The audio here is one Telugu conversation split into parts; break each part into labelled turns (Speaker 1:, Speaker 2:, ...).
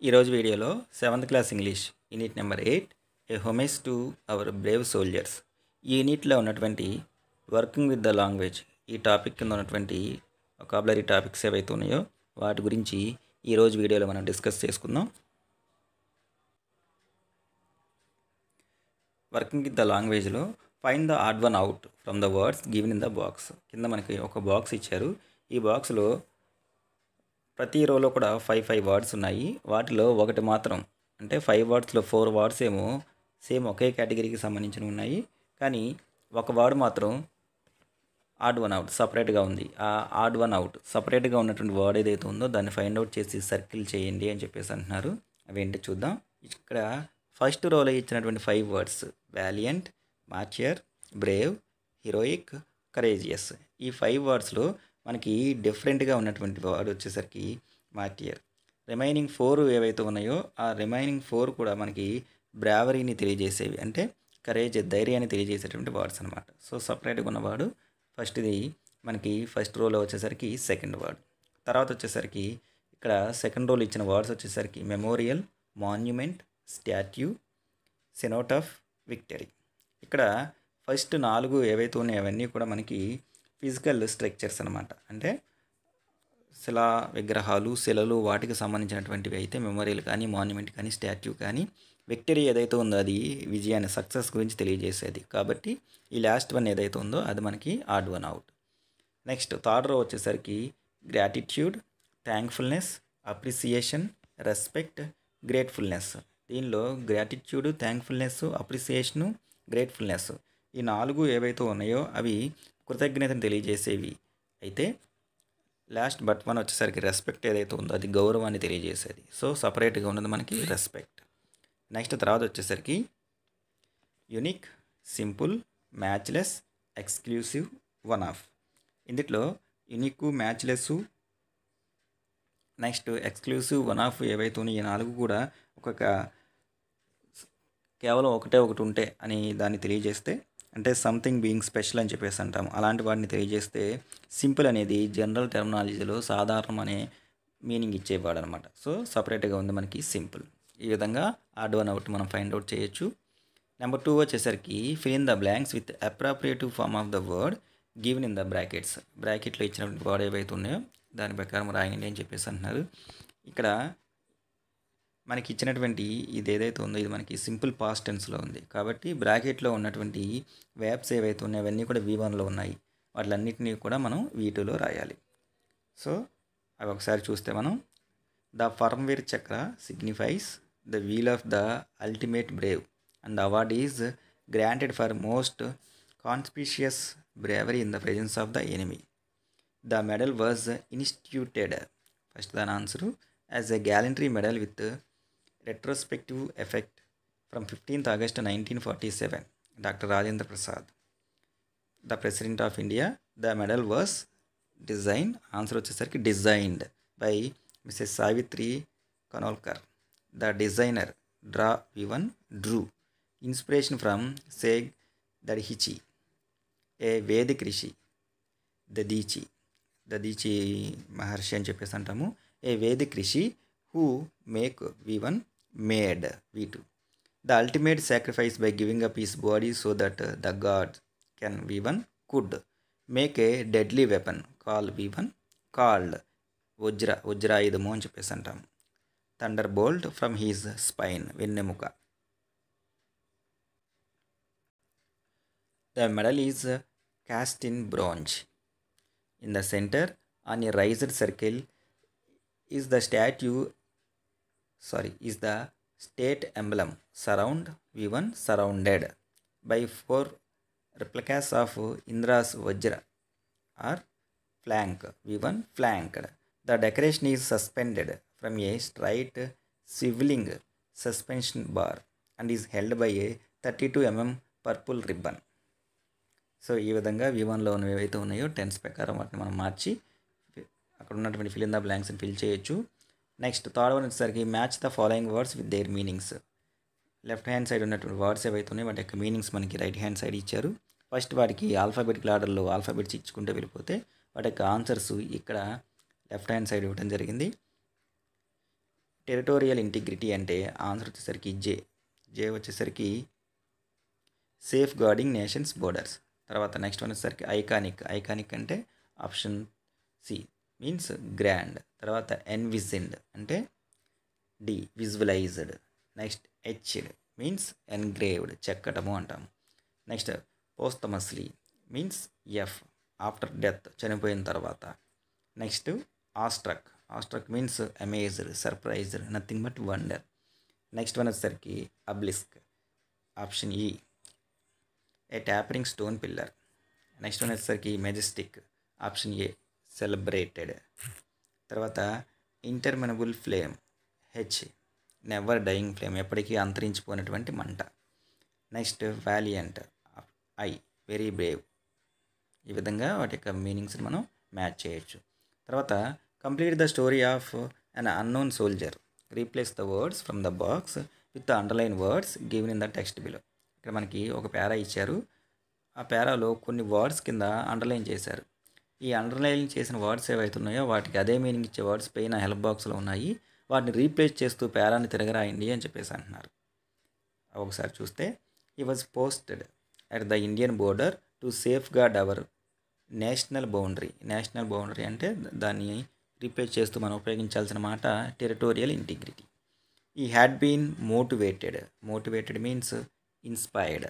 Speaker 1: ఈరోజు వీడియోలో 7th class English unit number 8 A homage to our Brave soldiers ఈ యూనిట్లో ఉన్నటువంటి వర్కింగ్ విత్ ద లాంగ్వేజ్ ఈ టాపిక్ కింద ఉన్నటువంటి వొకాబులరీ టాపిక్స్ ఏవైతే ఉన్నాయో వాటి గురించి ఈరోజు వీడియోలో మనం డిస్కస్ చేసుకుందాం. వర్కింగ్ విత్ ద లాంగ్వేజ్లో find the odd one out from the words given in the box. కింద మనకి ఒక బాక్స్ ఇచ్చారు. ఈ బాక్స్లో ప్రతి రోలో కూడా 5 వర్డ్స్ ఉన్నాయి. వాటిలో ఒకటి మాత్రం అంటే 5 వర్డ్స్లో 4 వర్డ్స్ ఏమో సేమ్ ఒకే కేటగిరీకి సంబంధించినవి ఉన్నాయి. కానీ ఒక వర్డ్ మాత్రం ఆడ్ వన్ అవుట్ సపరేట్గా ఉంది. ఆ ఆడ్ వన్ అవుట్ సపరేట్గా ఉన్నటువంటి వర్డ్ ఏదైతే ఉందో దాన్ని ఫైండ్ అవుట్ చేసి సర్కిల్ చేయండి అని చెప్పేసి అంటున్నారు. అవేంటి చూద్దాం. ఇక్కడ ఫస్ట్ రోలో ఇచ్చినటువంటి 5 వర్డ్స్ వాలియంట్, మార్చియర్, బ్రేవ్, హీరోయిక్, కరేజియస్. ఈ 5 వర్డ్స్లో మనకి డిఫరెంట్గా ఉన్నటువంటి వర్డ్ వచ్చేసరికి మార్టియర్. రిమైనింగ్ 4 ఏవైతే ఉన్నాయో ఆ రిమైనింగ్ 4 కూడా మనకి బ్రావరీని తెలియజేసేవి, అంటే కరేజ్ ధైర్యాన్ని తెలియజేసేటువంటి వర్డ్స్ అనమాట. సో సపరేట్గా ఉన్నవాడు ఫస్ట్ది మనకి ఫస్ట్ రోలో వచ్చేసరికి సెకండ్ వర్డ్. తర్వాత వచ్చేసరికి ఇక్కడ సెకండ్ రోలో ఇచ్చిన వర్డ్స్ వచ్చేసరికి memorial, monument, statue, cenotaph of victory. ఇక్కడ ఫస్ట్ 4 ఏవైతే ఉన్నాయో అవన్నీ కూడా మనకి ఫిజికల్ స్ట్రక్చర్స్ అనమాట. అంటే శిలా విగ్రహాలు, శిలలు వాటికి సంబంధించినటువంటివి అయితే మెమోరియల్ కానీ, మాన్యుమెంట్ కానీ, స్టాట్యూ కానీ. విక్టరీ ఏదైతే ఉందో అది విజయాన్ని, సక్సెస్ గురించి తెలియజేసేది. కాబట్టి ఈ లాస్ట్ వన్ ఏదైతే ఉందో అది మనకి odd one out. Next third row వచ్చేసరికి gratitude, thankfulness, appreciation, respect, gratefulness. దీనిలో గ్రాటిట్యూడ్, థ్యాంక్ఫుల్నెస్, అప్రిసియేషను, గ్రేట్ఫుల్నెస్ ఈ 4 ఏవైతే ఉన్నాయో అవి కృతజ్ఞతను తెలియజేసేవి. అయితే లాస్ట్ బట్ వన్ వచ్చేసరికి రెస్పెక్ట్ ఏదైతే ఉందో అది గౌరవాన్ని తెలియజేసేది. సో సపరేట్గా ఉన్నది మనకి రెస్పెక్ట్. నెక్స్ట్ తర్వాత వచ్చేసరికి unique, simple, matchless, exclusive, one of. ఇందులో unique, matchless, next exclusive, one of ఏవైతే ఉన్నాయో ఈ 4 కూడా ఒక్కొక్క కేవలం ఒకటే ఒకటి ఉంటే అని దాన్ని తెలియజేస్తే, అంటే సంథింగ్ బీయింగ్ స్పెషల్ అని చెప్పేసి అంటాము. అలాంటి వాటిని తెలియజేస్తే సింపుల్ అనేది జనరల్ టెర్మినాలజీలో సాధారణం అనే మీనింగ్ ఇచ్చేవాడు అనమాట. సో సపరేట్గా ఉంది మనకి సింపుల్. ఈ విధంగా ఆడ్ వన్ అవుట్ మనం ఫైండ్ అవుట్ చేయొచ్చు. నెంబర్ 2 వచ్చేసరికి fill in the blanks with appropriative form of the word given in the brackets. బ్రాకెట్లో ఇచ్చినటువంటి వర్డ్ ఏవైతే ఉన్నాయో దాని ప్రకారం రాయండి అని చెప్పేసి అంటున్నారు. ఇక్కడ మనకి ఇచ్చినటువంటి ఇది ఏదైతే ఉందో ఇది మనకి సింపుల్ పాస్ట్ టెన్స్లో ఉంది. కాబట్టి బ్రాకెట్లో ఉన్నటువంటి వేబ్స్ ఏవైతే ఉన్నాయో అవన్నీ కూడా V1లో ఉన్నాయి. వాటిలన్నింటినీ కూడా మనం V2లో రాయాలి. సో అవి ఒకసారి చూస్తే మనం ద ఫర్మ్వేర్ చక్ర signifies the wheel of the ultimate Brave and award is granted for most కాన్స్పిషియస్ bravery in the presence of the enemy. The medal was ఇన్స్టిట్యూటెడ్, first దాని answer, as a gallantry medal with retrospective effect from 15th August 1947. Dr. Rajendra Prasad, the President of India. The medal was designed, answer వచ్చేసరికి designed by Mrs. Savitri Kanolkar. The designer drew inspiration from Seg Dadhichi, a Vedic rishi. Dadhichi మహర్షి అని చెప్పేసి అంటాము. A Vedic rishi who make V1 made V2. The ultimate sacrifice by giving up his body so that the god can V1 could make a deadly weapon called V1 called వజ్రాయుధము అని చెప్పేసి అంటాం. Thunder bolt from his spine, వెన్నెముక. The medal is cast in bronze. In the center on a raised circle is the state emblem. Surround V1 surrounded by 4 replicas of Indra's Vajra or flank, V1 flanked. The decoration is suspended from a straight swiveling suspension bar and is held by a 32 mm purple ribbon. So ఈ విధంగా V1లో ఉన్నవి ఏవైతే ఉన్నాయో టెన్స్ ప్రకారం వాటిని మనం మార్చి అక్కడ ఉన్నటువంటి ఫిల్ ఇన్ ద బ్లాంక్స్ని ఫిల్ చేయొచ్చు. నెక్స్ట్ థర్డ్ వన్ వచ్చేసరికి match the following words with their meanings. Left hand side ఉన్నటువంటి వర్డ్స్ ఏవైతే ఉన్నాయో వాటి యొక్క మీనింగ్స్ మనకి రైట్ హ్యాండ్ సైడ్ ఇచ్చారు. ఫస్ట్ వాటికి ఆల్ఫాబెటికల్ ఆర్డర్లో ఆల్ఫాబెట్స్ ఇచ్చుకుంటే వెళ్ళిపోతే వాటి యొక్క ఆన్సర్స్ ఇక్కడ లెఫ్ట్ హ్యాండ్ సైడ్ ఇవ్వడం జరిగింది. టెరిటోరియల్ ఇంటిగ్రిటీ అంటే ఆన్సర్ వచ్చేసరికి జే వచ్చేసరికి సేఫ్ గార్డింగ్ నేషన్స్ బోర్డర్స్. తర్వాత నెక్స్ట్ వన్ వచ్చేసరికి ఐకానిక్ అంటే ఆప్షన్ సి మీన్స్ గ్రాండ్. తర్వాత ఎన్విజిన్డ్ అంటే D visualised. Next etched means engraved చెక్కటము అంటాము. Next posthumously means F after death చనిపోయిన తర్వాత. Next awestruck means amazed surprised nothing but wonder. Next one వచ్చేసరికి obelisk option E a tapering stone pillar. Next one వచ్చేసరికి మెజెస్టిక్ ఆప్షన్ ఏ సెలబ్రేటెడ్. తర్వాత interminable flame H never dying flame ఎప్పటికీ అంతరించిపోయినటువంటి మంట. Next valiant I very Brave. ఈ విధంగా వాటి యొక్క మీనింగ్స్ని మనం మ్యాచ్ చేయొచ్చు. తర్వాత complete the story of an unknown soldier, replace the words from the box with the underline words given in the text below. ఇక్కడ మనకి ఒక పేరా ఇచ్చారు, ఆ పేరాలో కొన్ని వర్డ్స్ కింద అండర్లైన్ చేశారు. ఈ అండర్లైన్ చేసిన వర్డ్స్ ఏవైతే ఉన్నాయో వాటికి అదే మీనింగ్ ఇచ్చే వర్డ్స్ పైన హెల్ప్ బాక్స్లో ఉన్నాయి, వాటిని రీప్లేస్ చేస్తూ పేరాన్ని తిరగరాయండి అని చెప్పేసి అంటున్నారు. ఒకసారి చూస్తే he was posted at the Indian border to safeguard our national boundary అంటే దాన్ని రీప్లేస్ చేస్తూ మనం ఉపయోగించాల్సిన మాట territorial integrity. He had been motivated means inspired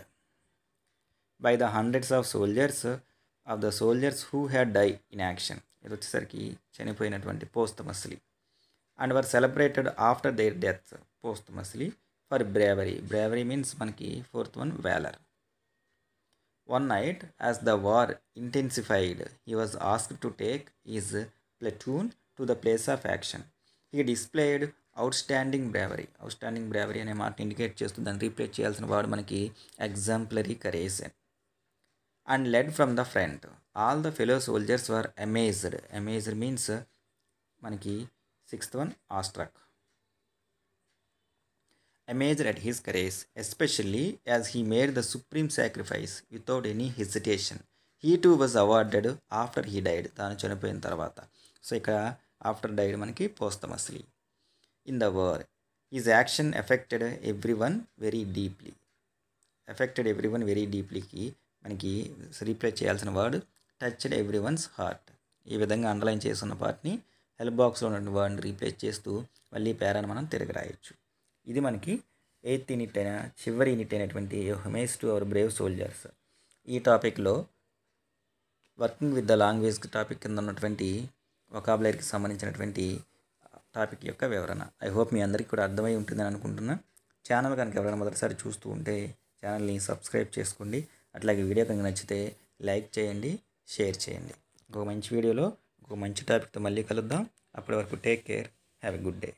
Speaker 1: by the hundreds of soldiers who had die in action. ఇది వచ్చేసరికి చనిపోయినటువంటి posthumously. And were celebrated after their death posthumously for bravery means మనకి fourth one valour. One night, as the war intensified, he was asked to take his platoon to the place of action. He displayed outstanding bravery అనే మాటని ఇండికేట్ చేస్తూ దాన్ని రీప్లేస్ చేయాల్సిన వాడు మనకి exemplary courage. And led from the front all the fellow soldiers were amazed means మనకి sixth one awestruck. Amazed at his courage, especially as he made the supreme sacrifice without any hesitation. He too was awarded after he died. తాను చనిపోయిన తర్వాత. సో ఇక్కడ ఆఫ్టర్ డైడ్ మనకి posthumously. In the war his action affected every one very డీప్లీకి మనకి రీప్లేస్ చేయాల్సిన word touched every one's heart. ఈ విధంగా అండర్లైన్ చేస్తున్న పార్ట్ని హెల్ప్ బాక్స్లో ఉన్న వర్డ్ని రీప్లేస్ చేస్తూ మళ్ళీ పేరాన్ని మనం తిరిగి రాయొచ్చు. ఇది మనకి 8th యూనిట్ అయిన చివరి యూనిట్ అయినటువంటి homage to our Brave soldiers. ఈ టాపిక్లో working with the language topic కింద ఉన్నటువంటి వొకాబులరీకి సంబంధించినటువంటి టాపిక్ యొక్క వివరణ. ఐ హోప్ మీ అందరికీ కూడా అర్థమై ఉంటుందని అనుకుంటున్నా. ఛానల్ కనుక ఎవరైనా మొదటిసారి చూస్తూ ఉంటే ఛానల్ని సబ్స్క్రైబ్ చేసుకోండి. అట్లాగే వీడియో కనుక నచ్చితే లైక్ చేయండి, షేర్ చేయండి. ఇంకొక మంచి వీడియోలో ఇంకొక మంచి టాపిక్తో మళ్ళీ కలుద్దాం. అప్పటి వరకు take care, have a good day.